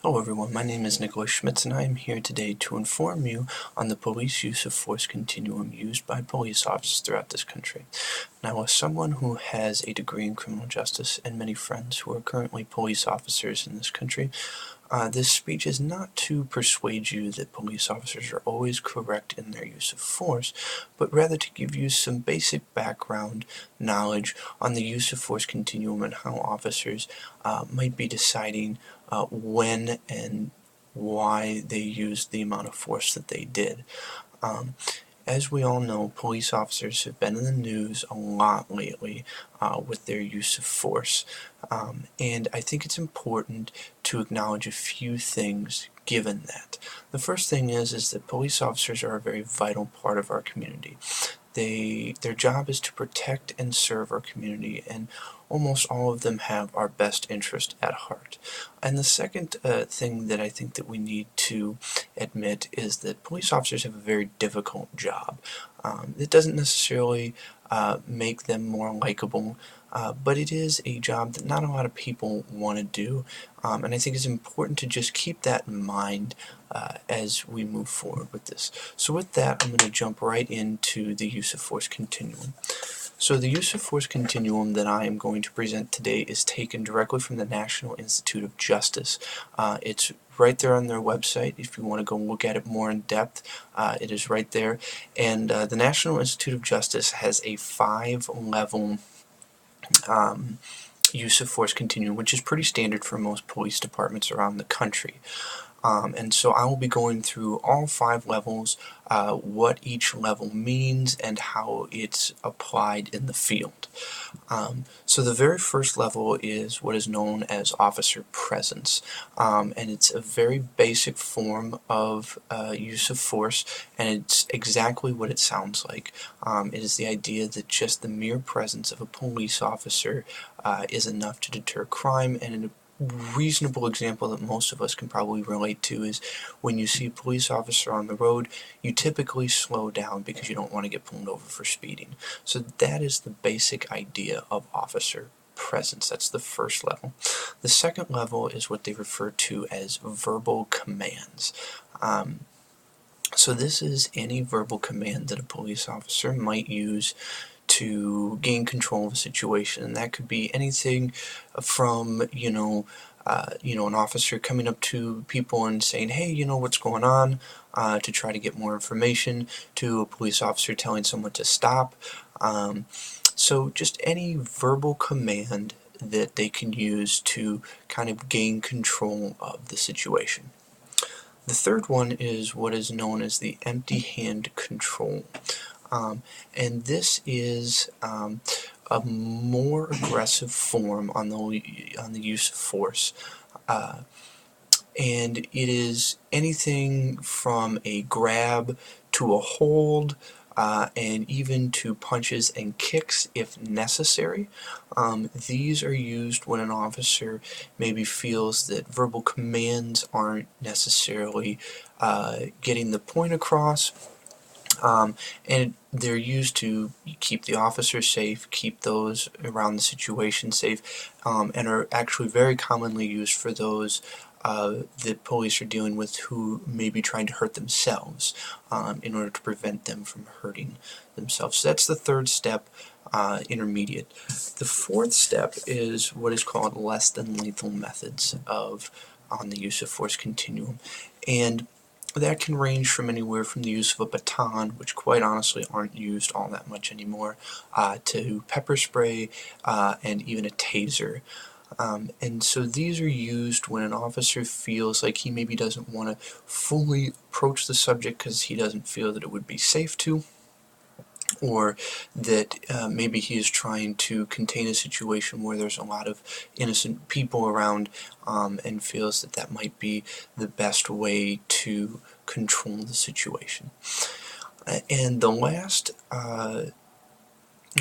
Hello everyone, my name is Nicholas Schmitz and I am here today to inform you on the police use of force continuum used by police officers throughout this country. Now, as someone who has a degree in criminal justice and many friends who are currently police officers in this country, this speech is not to persuade you that police officers are always correct in their use of force, but rather to give you some basic background knowledge on the use of force continuum and how officers might be deciding when and why they used the amount of force that they did. As we all know, police officers have been in the news a lot lately with their use of force, and I think it's important to acknowledge a few things given that. The first thing is that police officers are a very vital part of our community. Their job is to protect and serve our community, and almost all of them have our best interest at heart. And the second thing that I think that we need to admit is that police officers have a very difficult job. It doesn't necessarily make them more likable, but it is a job that not a lot of people want to do, and I think it's important to just keep that in mind as we move forward with this. So with that, I'm going to jump right into the use of force continuum. So the use of force continuum that I am going to present today is taken directly from the National Institute of Justice. It's right there on their website. If you want to go look at it more in depth, it is right there. And the National Institute of Justice has a 5-level use of force continuum, which is pretty standard for most police departments around the country. And so I will be going through all 5 levels, what each level means, and how it's applied in the field. So the very first level is what is known as officer presence, and it's a very basic form of use of force, and it's exactly what it sounds like. It is the idea that just the mere presence of a police officer is enough to deter crime, and a reasonable example that most of us can probably relate to is when you see a police officer on the road, you typically slow down because you don't want to get pulled over for speeding. So that is the basic idea of officer presence. That's the first level. The second level is what they refer to as verbal commands. So this is any verbal command that a police officer might use to gain control of a situation, and that could be anything from an officer coming up to people and saying, hey, you know what's going on, to try to get more information, to a police officer telling someone to stop. So just any verbal command that they can use to kind of gain control of the situation. The third one is what is known as the empty hand control. And this is a more aggressive form on the use of force, and it is anything from a grab to a hold, and even to punches and kicks if necessary. These are used when an officer maybe feels that verbal commands aren't necessarily getting the point across. And they're used to keep the officer safe, keep those around the situation safe, and are actually very commonly used for those that police are dealing with who may be trying to hurt themselves, in order to prevent them from hurting themselves. So that's the third step, intermediate. The fourth step is what is called less than lethal methods on the use of force continuum, and that can range from anywhere from the use of a baton, which quite honestly aren't used all that much anymore, to pepper spray, and even a taser. And so these are used when an officer feels like he maybe doesn't want to fully approach the subject because he doesn't feel that it would be safe to, or that maybe he is trying to contain a situation where there's a lot of innocent people around, and feels that that might be the best way to control the situation. And the last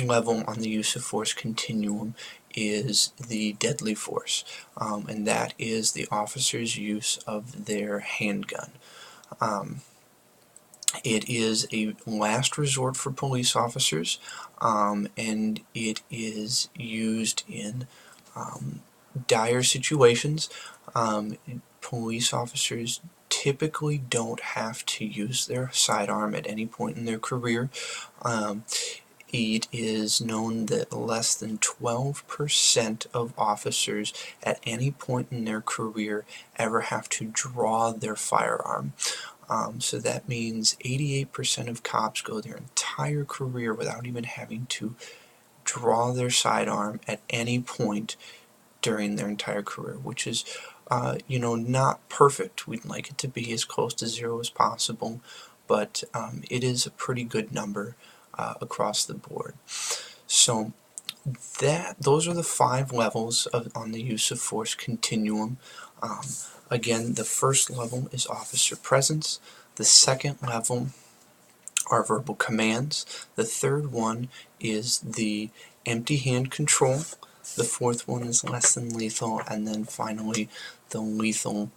level on the use of force continuum is the deadly force, and that is the officer's use of their handgun. It is a last resort for police officers, and it is used in dire situations. police officers typically don't have to use their sidearm at any point in their career. It is known that less than 12% of officers at any point in their career ever have to draw their firearm. So that means 88% of cops go their entire career without even having to draw their sidearm at any point during their entire career, which is not perfect. We'd like it to be as close to zero as possible, but it is a pretty good number across the board. So those are the 5 levels on the use of force continuum. Again, the first level is officer presence. The second level are verbal commands. The third one is the empty hand control. The fourth one is less than lethal, and then finally the lethal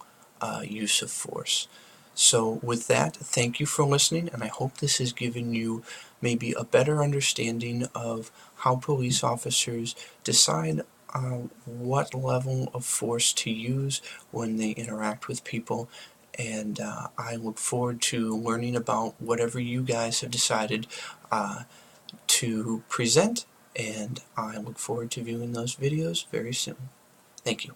use of force. So with that, thank you for listening, and I hope this has given you maybe a better understanding of how police officers decide what level of force to use when they interact with people. And I look forward to learning about whatever you guys have decided to present, and I look forward to viewing those videos very soon. Thank you.